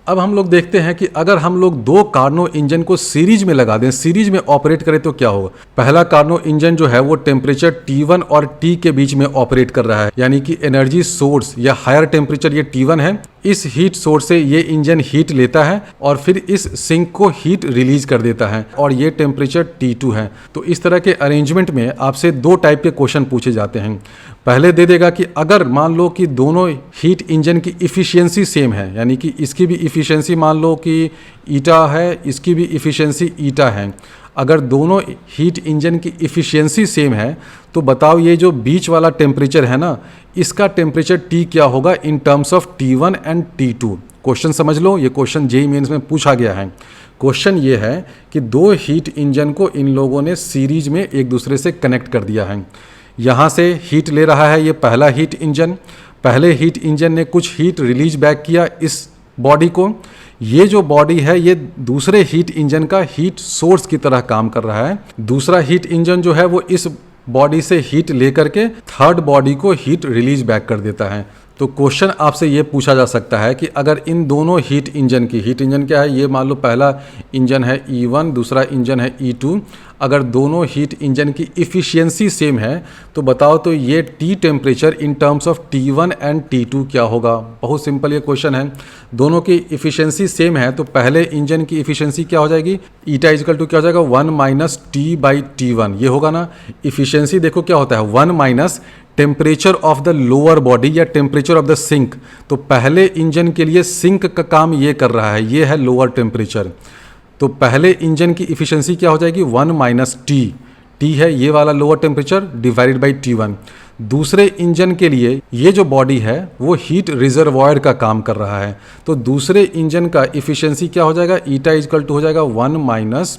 अब हम लोग देखते हैं कि अगर हम लोग दो कार्नो इंजन को सीरीज में लगा दें, सीरीज में ऑपरेट करें तो क्या होगा। पहला कार्नो इंजन जो है वो टेम्परेचर T1 और T के बीच में ऑपरेट कर रहा है, यानी कि एनर्जी सोर्स या हायर टेम्परेचर ये T1 है। इस हीट सोर्स से ये इंजन हीट लेता है और फिर इस सिंक को हीट रिलीज कर देता है और ये टेम्परेचर T2 है। तो इस तरह के अरेंजमेंट में आपसे दो टाइप के क्वेश्चन पूछे जाते हैं। पहले दे देगा कि अगर मान लो कि दोनों हीट इंजन की इफ़िशियंसी सेम है, यानी कि इसकी भी इफ़िशियंसी मान लो कि ईटा है, इसकी भी इफ़िशियंसी ईटा है। अगर दोनों हीट इंजन की इफ़िशियंसी सेम है तो बताओ ये जो बीच वाला टेम्परेचर है ना, इसका टेम्परेचर T क्या होगा इन terms of T1 and T2। Question समझ लो, ये क्वेश्चन जेईई मेंस में पूछा गया है। क्वेश्चन ये है कि दो हीट इंजन को इन लोगों ने सीरीज में एक दूसरे से कनेक्ट कर दिया है। यहाँ से हीट ले रहा है ये पहला हीट इंजन, पहले हीट इंजन ने कुछ हीट रिलीज बैक किया इस बॉडी को। ये जो बॉडी है ये दूसरे हीट इंजन का हीट सोर्स की तरह काम कर रहा है। दूसरा हीट इंजन जो है वो इस बॉडी से हीट लेकर के थर्ड बॉडी को हीट रिलीज बैक कर देता है। तो क्वेश्चन आपसे ये पूछा जा सकता है कि अगर इन दोनों हीट इंजन की, हीट इंजन क्या है, ये मान लो पहला इंजन है E1, दूसरा इंजन है E2, अगर दोनों हीट इंजन की इफ़िशियंसी सेम है तो बताओ तो ये T temperature in terms of T1 and T2 क्या होगा। बहुत सिंपल ये क्वेश्चन है। दोनों की इफ़िशियंसी सेम है तो पहले इंजन की इफ़िशियंसी क्या हो जाएगी, ईटा इजकल टू क्या हो जाएगा 1 माइनस T/T1, ये होगा ना। इफ़िशियंसी देखो क्या होता है 1 minus temperature of the lower body या टेम्परेचर ऑफ द सिंक। तो पहले इंजन के लिए सिंक का काम ये कर रहा है, ये है लोअर टेम्परेचर। तो पहले इंजन की इफ़िशियंसी क्या हो जाएगी 1 माइनस T है ये वाला lower temperature divided by T1। दूसरे इंजन के लिए ये जो बॉडी है वो हीट रिजर्वॉयर का काम कर रहा है, तो दूसरे इंजन का इफ़िशियंसी क्या हो जाएगा, ईटा इजकल टू हो जाएगा 1 माइनस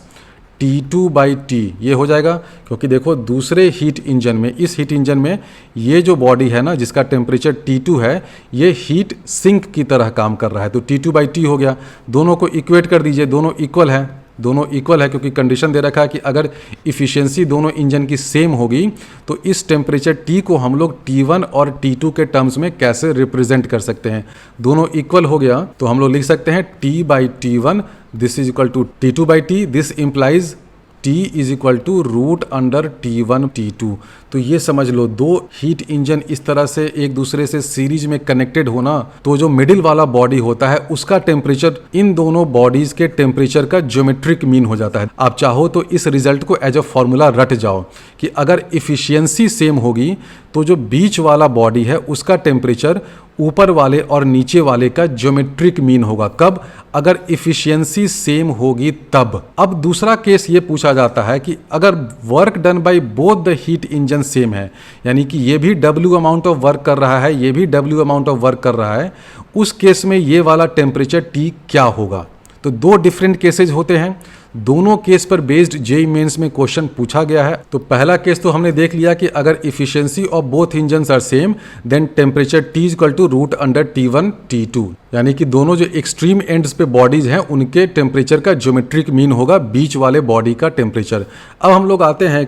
T2/T, ये हो जाएगा। क्योंकि देखो दूसरे हीट इंजन में, इस हीट इंजन में ये जो बॉडी है ना जिसका टेम्परेचर T2 है, ये हीट सिंक की तरह काम कर रहा है, तो T2/T हो गया। दोनों को इक्वेट कर दीजिए, दोनों इक्वल है, दोनों इक्वल है क्योंकि कंडीशन दे रखा है कि अगर इफ़िशियंसी दोनों इंजन की सेम होगी तो इस टेम्परेचर T को हम लोग T1 और T2 के टर्म्स में कैसे रिप्रेजेंट कर सकते हैं। दोनों इक्वल हो गया तो हम लोग लिख सकते हैं T/T1 this is equal to T2/T, this implies T is equal to root under T1 T2। तो ये समझ लो दो हीट इंजन इस तरह से एक दूसरे से सीरीज में कनेक्टेड होना तो जो मिडिल वाला बॉडी होता है उसका टेम्परेचर इन दोनों बॉडीज के टेम्परेचर का ज्योमेट्रिक मीन हो जाता है। आप चाहो तो इस रिजल्ट को एज अ फॉर्मूला रट जाओ कि अगर इफ़िशियंसी सेम होगी तो जो बीच वाला बॉडी है उसका टेम्परेचर ऊपर वाले और नीचे वाले का ज्योमेट्रिक मीन होगा। कब, अगर इफ़िशियंसी सेम होगी तब। अब दूसरा केस ये पूछा जाता है कि अगर work done by both the heat engine same है, यानी कि ये भी W अमाउंट ऑफ वर्क कर रहा है, ये भी W अमाउंट ऑफ वर्क कर रहा है, उस केस में ये वाला टेम्परेचर T क्या होगा। तो दो डिफरेंट केसेज होते हैं, दोनों केस पर बेस्ड जेईई मेंस में क्वेश्चन पूछा गया है। तो पहला केस तो हमने देख लिया कि अगर efficiency of both engines are same then temperature T is equal to root under T1 T2, यानी कि दोनों जो एक्सट्रीम एंड्स पे बॉडीज हैं उनके टेम्परेचर का ज्योमेट्रिक मीन होगा बीच वाले बॉडी का टेम्परेचर। अब हम लोग आते हैं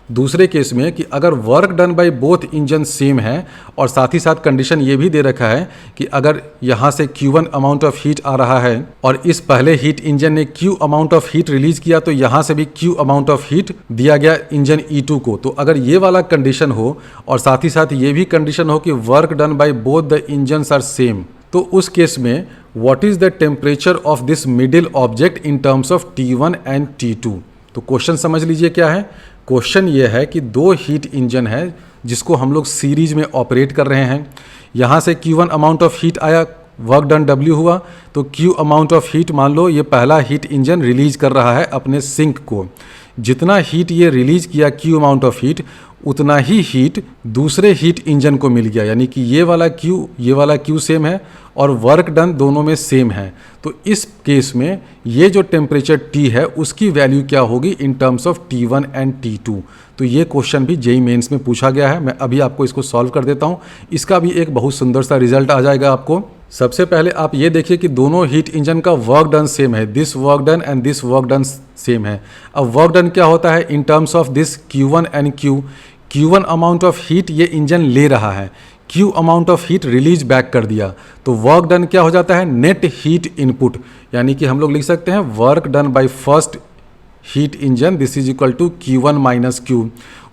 दूसरे केस में कि अगर work done by both engine same है और साथ ही साथ कंडीशन ये भी दे रखा है कि अगर यहाँ से Q1 अमाउंट ऑफ हीट आ रहा है और इस पहले हीट इंजन ने Q amount of heat release किया तो यहाँ से भी Q अमाउंट ऑफ हीट दिया गया इंजन E2 को। तो अगर ये वाला कंडीशन हो और साथ ही साथ ये भी कंडीशन हो कि work done by both the engines are same, तो उस केस में what is the temperature of this middle object in terms of T1 and T2। तो क्वेश्चन समझ लीजिए क्या है। क्वेश्चन ये है कि दो हीट इंजन है जिसको हम लोग सीरीज में ऑपरेट कर रहे हैं। यहाँ से Q1 अमाउंट ऑफ हीट आया, वर्क डन W हुआ, तो Q अमाउंट ऑफ हीट मान लो ये पहला हीट इंजन रिलीज कर रहा है अपने सिंक को। जितना हीट ये रिलीज किया Q अमाउंट ऑफ हीट उतना ही हीट दूसरे हीट इंजन को मिल गया, यानी कि ये वाला Q सेम है और वर्क डन दोनों में सेम है। तो इस केस में ये जो टेम्परेचर T है उसकी वैल्यू क्या होगी इन terms of T1 and T2। तो ये क्वेश्चन भी जेईई मेंस में पूछा गया है। मैं अभी आपको इसको सॉल्व कर देता हूँ, इसका भी एक बहुत सुंदर सा रिजल्ट आ जाएगा आपको। सबसे पहले आप ये देखिए कि दोनों हीट इंजन का वर्क डन सेम है, this work done and this work done same है। अब वर्क डन क्या होता है इन terms of this Q1 and Q1 amount of heat ये इंजन ले रहा है, Q amount of heat release back कर दिया, तो वर्क डन क्या हो जाता है, नेट हीट इनपुट, यानी कि हम लोग लिख सकते हैं work done by first heat engine this is equal to Q1 minus Q।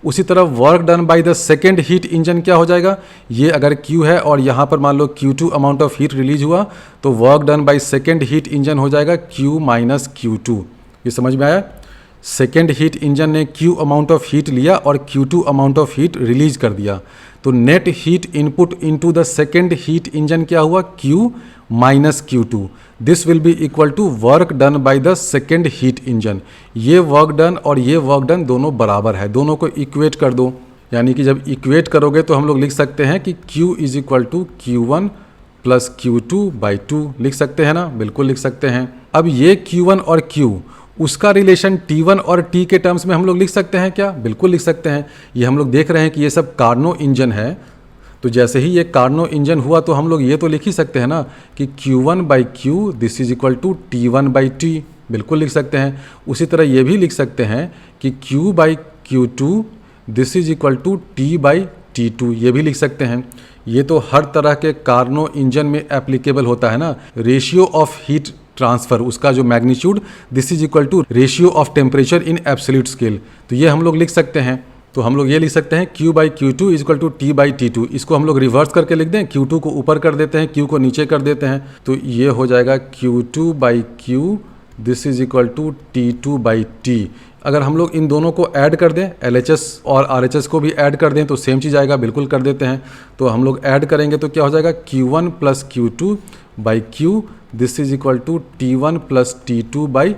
उसी तरह work done by the second heat engine क्या हो जाएगा, ये अगर Q है और यहाँ पर मान लो Q2 amount of heat release हुआ, तो work done by second heat engine हो जाएगा Q माइनस Q2। ये समझ में आया, सेकेंड हीट इंजन ने Q अमाउंट ऑफ हीट लिया और Q2 amount of heat release कर दिया, तो net heat input into the second heat engine क्या हुआ, Q minus Q2। This will be equal to work done by the second heat engine. ये work done और ये वर्क डन दोनों बराबर है, दोनों को इक्वेट कर दो, यानी कि जब इक्वेट करोगे तो हम लोग लिख सकते हैं कि Q is equal to Q1 plus Q2 by 2, लिख सकते हैं ना, बिल्कुल लिख सकते हैं। अब ये Q1 और Q, उसका रिलेशन T1 और T के टर्म्स में हम लोग लिख सकते हैं क्या, बिल्कुल लिख सकते हैं। ये हम लोग देख रहे हैं कि ये सब कार्नो इंजन है, तो जैसे ही ये कार्नो इंजन हुआ तो हम लोग ये तो लिख ही सकते हैं ना कि Q1 by Q this is equal to T1 by T, बिल्कुल लिख सकते हैं। उसी तरह ये भी लिख सकते हैं कि Q by Q2 this is equal to T by T2, ये भी लिख सकते हैं। ये तो हर तरह के कार्नो इंजन में एप्लीकेबल होता है ना, रेशियो ऑफ हीट ट्रांसफर, उसका जो magnitude this is equal to ratio of temperature in absolute scale, तो ये हम लोग लिख सकते हैं। तो हम लोग ये लिख सकते हैं Q by Q2 is equal to T by T2। इसको हम लोग रिवर्स करके लिख दें, Q2 को ऊपर कर देते हैं, Q को नीचे कर देते हैं, तो ये हो जाएगा Q2 by Q this is equal to T2 by T। अगर हम लोग इन दोनों को ऐड कर दें, LHS और RHS को भी ऐड कर दें तो सेम चीज़ आएगा, बिल्कुल कर देते हैं। तो हम लोग ऐड करेंगे तो क्या हो जाएगा, Q1 plus Q2 by Q this is equal to T1 plus T2 by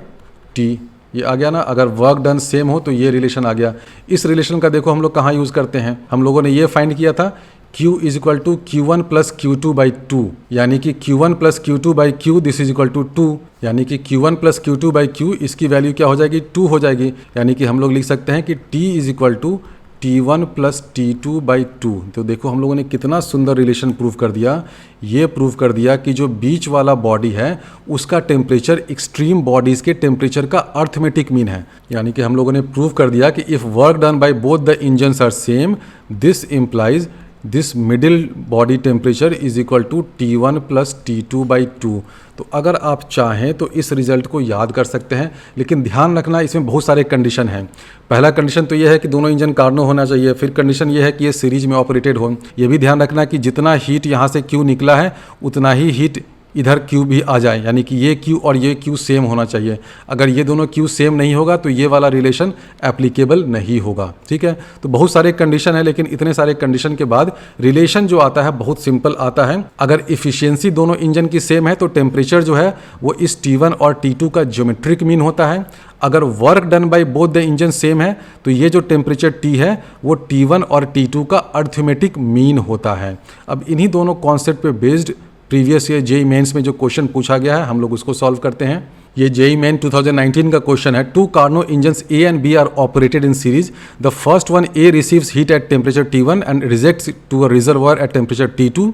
T। ये आ गया ना, अगर वर्क डन सेम हो तो ये रिलेशन आ गया। इस रिलेशन का देखो हम लोग कहाँ यूज़ करते हैं, हम लोगों ने ये फाइंड किया था Q is equal to Q1 plus Q2 by 2, यानी कि Q1 plus Q2 by Q this is equal to 2, यानी कि Q1 plus Q2 by Q इसकी वैल्यू क्या हो जाएगी, 2 हो जाएगी, यानी कि हम लोग लिख सकते हैं कि T is equal to T1 plus T2 by 2। तो देखो हम लोगों ने कितना सुंदर रिलेशन प्रूव कर दिया। ये प्रूव कर दिया कि जो बीच वाला बॉडी है उसका टेम्परेचर एक्सट्रीम बॉडीज़ के टेम्परेचर का अर्थमेटिक मीन है, यानी कि हम लोगों ने प्रूव कर दिया कि if work done by both the engines are same this implies this middle body temperature is equal to T1 plus T2 by 2। तो अगर आप चाहें तो इस रिजल्ट को याद कर सकते हैं, लेकिन ध्यान रखना इसमें बहुत सारे कंडीशन हैं। पहला कंडीशन तो ये है कि दोनों इंजन कार्नो होना चाहिए, फिर कंडीशन ये है कि ये सीरीज में ऑपरेटेड हो। ये भी ध्यान रखना कि जितना हीट यहाँ से Q निकला है उतना ही हीट इधर Q भी आ जाए, यानी कि ये Q और ये Q सेम होना चाहिए। अगर ये दोनों Q सेम नहीं होगा तो ये वाला रिलेशन एप्लीकेबल नहीं होगा, ठीक है। तो बहुत सारे कंडीशन है, लेकिन इतने सारे कंडीशन के बाद रिलेशन जो आता है बहुत सिंपल आता है। अगर इफिशियंसी दोनों इंजन की सेम है तो टेम्परेचर जो है वो इस T1 और T2 का ज्योमेट्रिक मीन होता है। अगर work done by both the engine same है तो ये जो टेम्परेचर T है वो T1 और T2 का अर्थमेटिक मीन होता है। अब इन्हीं दोनों कॉन्सेप्ट पे based previous year JEE Mains में जो क्वेश्चन पूछा गया है हम लोग उसको सॉल्व करते हैं। ये जेई मेन 2019 का क्वेश्चन है। Two Carnot engines A and B are operated in series. The first one A receives heat at temperature T1 and rejects to a reservoir at temperature T2।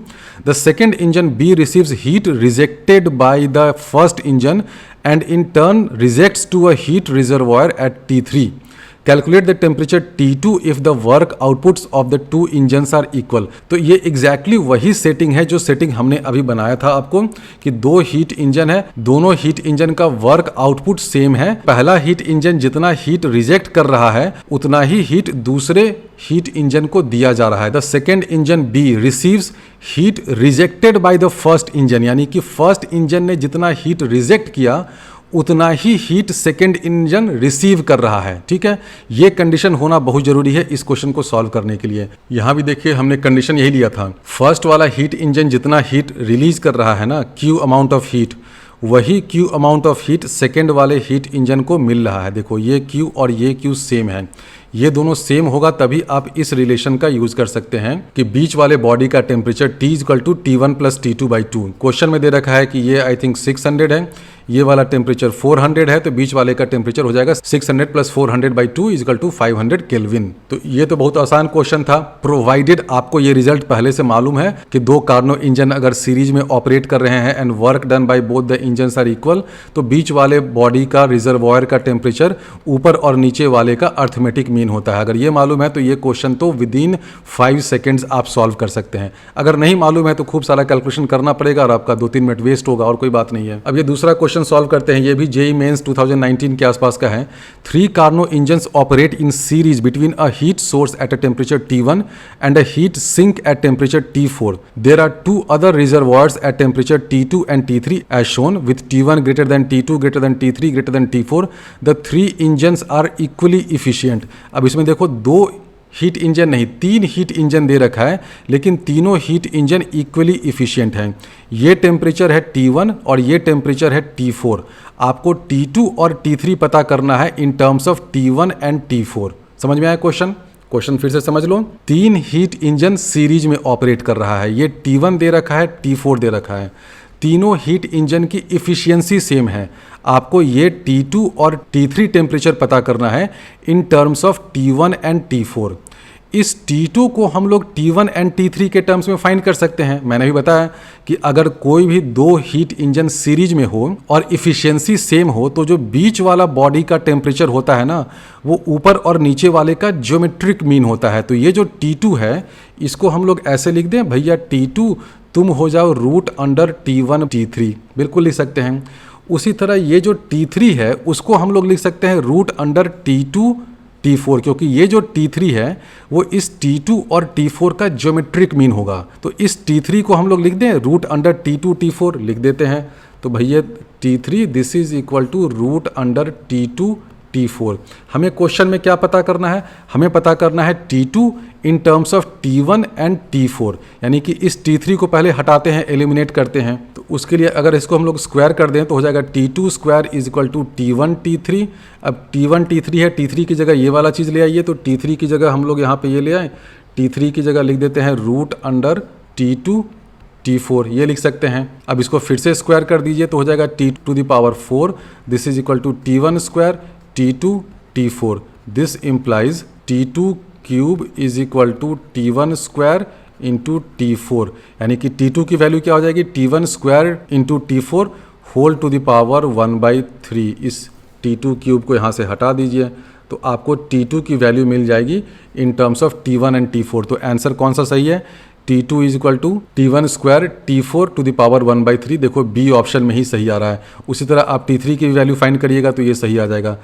The second engine B receives heat rejected by the first engine and in turn rejects to a heat reservoir at T3। Calculate the temperature T2 if the work outputs of the two engines are equal. तो ये exactly वही setting है जो setting हमने अभी बनाया था आपको कि दो हीट इंजन है, दोनों हीट इंजन का वर्क आउटपुट सेम है। पहला हीट इंजन जितना हीट रिजेक्ट कर रहा है उतना ही हीट दूसरे हीट इंजन को दिया जा रहा है। The second engine B receives heat rejected by the first engine, यानी कि फर्स्ट इंजन ने जितना हीट रिजेक्ट किया उतना ही हीट सेकेंड इंजन रिसीव कर रहा है, ठीक है। ये कंडीशन होना बहुत जरूरी है इस क्वेश्चन को सॉल्व करने के लिए। यहाँ भी देखिए हमने कंडीशन यही लिया था, फर्स्ट वाला हीट इंजन जितना हीट रिलीज कर रहा है ना Q अमाउंट ऑफ हीट, वही Q amount of heat second वाले हीट इंजन को मिल रहा है। देखो ये Q और ये Q सेम है, ये दोनों सेम होगा तभी आप इस रिलेशन का यूज कर सकते हैं कि बीच वाले बॉडी का temperature T equal to T1 plus T2 by 2। Question में दे रखा है कि ये आई थिंक 600 है, ये वाला टेम्परेचर 400 है, तो बीच वाले का टेम्परेचर हो जाएगा 600 प्लस 400/2 इक्वल टू 500 केल्विन। तो ये तो बहुत आसान क्वेश्चन था, प्रोवाइडेड आपको ये रिजल्ट पहले से मालूम है कि दो कार्नो इंजन अगर सीरीज में ऑपरेट कर रहे हैं and work done by both the engine are equal, तो बीच वाले बॉडी का रिजर्वॉयर का टेम्परेचर ऊपर और नीचे वाले का अर्थमेटिक मीन होता है। अगर ये मालूम है तो ये क्वेश्चन तो विदिन 5 सेकेंड्स आप सॉल्व कर सकते हैं। अगर नहीं मालूम है तो खूब सारा कैलकुलेशन करना पड़ेगा और आपका 2-3 मिनट वेस्ट होगा, और कोई बात नहीं है। अब ये दूसरा क्वेश्चन सॉल्व करते हैं, ये भी जेईई मेंस 2019 के आसपास का है। 3 Carnot engines operate in series between a heat source at a temperature T1 and a heat sink at temperature T4. There are 2 other reservoirs at temperature T2 and T3 as shown, with T1 greater than T2 greater than T3 greater than T4. The 3 engines are equally efficient. अब इसमें देखो 2 heat engine नहीं 3 heat engine दे रखा है, लेकिन तीनों heat engine equally efficient हैं। ये टेम्परेचर है T1 और ये टेम्परेचर है T4। आपको T2 और T3 पता करना है इन terms of T1 and T4। समझ में आया क्वेश्चन फिर से समझ लो। 3 हीट इंजन सीरीज में ऑपरेट कर रहा है, ये T1 दे रखा है, T4 दे रखा है। तीनों हीट इंजन की इफिशियंसी सेम है। आपको ये T2 और T3 टेम्परेचर पता करना है इन terms of T1 and T4। इस T2 को हम लोग T1 एंड T3 के टर्म्स में फाइंड कर सकते हैं। मैंने भी बताया कि अगर कोई भी 2 हीट इंजन सीरीज में हो और इफिशियंसी सेम हो, तो जो बीच वाला बॉडी का टेम्परेचर होता है ना, वो ऊपर और नीचे वाले का ज्योमेट्रिक मीन होता है। तो ये जो T2 है, इसको हम लोग ऐसे लिख दें, भैया T2 तुम हो जाओ √T1 T3, बिल्कुल लिख सकते हैं। उसी तरह ये जो T3 है, उसको हम लोग लिख सकते हैं √T2 T4, क्योंकि ये जो T3 है वो इस T2 और T4 का ज्योमेट्रिक मीन होगा। तो इस T3 को हम लोग लिख दें √T2 T4 लिख देते हैं। तो भैया T3 this is equal to √T2 T4। हमें क्वेश्चन में क्या पता करना है? हमें पता करना है T2 in terms of T1 and T4, यानी कि इस T3 को पहले हटाते हैं, एलिमिनेट करते हैं। तो उसके लिए अगर इसको हम लोग स्क्वायर कर दें तो हो जाएगा T2 square is equal to T1 T3। अब T1 T3 है, T3 की जगह ये वाला चीज़ ले आइए, तो T3 की जगह हम लोग यहाँ पे ये ले आए, T3 की जगह लिख देते हैं √T2 T4, ये लिख सकते हैं। अब इसको फिर से स्क्वायर कर दीजिए तो हो जाएगा T⁴ this is equal to T1 square T2 T4। This implies T2 cube is equal to T1 square into T4, यानी कि T2 की वैल्यू क्या हो जाएगी? T1 square into T4 whole to the power 1/3। इस T2 क्यूब को यहाँ से हटा दीजिए तो आपको T2 की वैल्यू मिल जाएगी इन terms of T1 and T4। तो आंसर कौन सा सही है? T2 is equal to T1 square T4 to the power 1/3। देखो बी ऑप्शन में ही सही आ रहा है। उसी तरह आप T3 की वैल्यू फाइंड करिएगा तो ये सही आ जाएगा।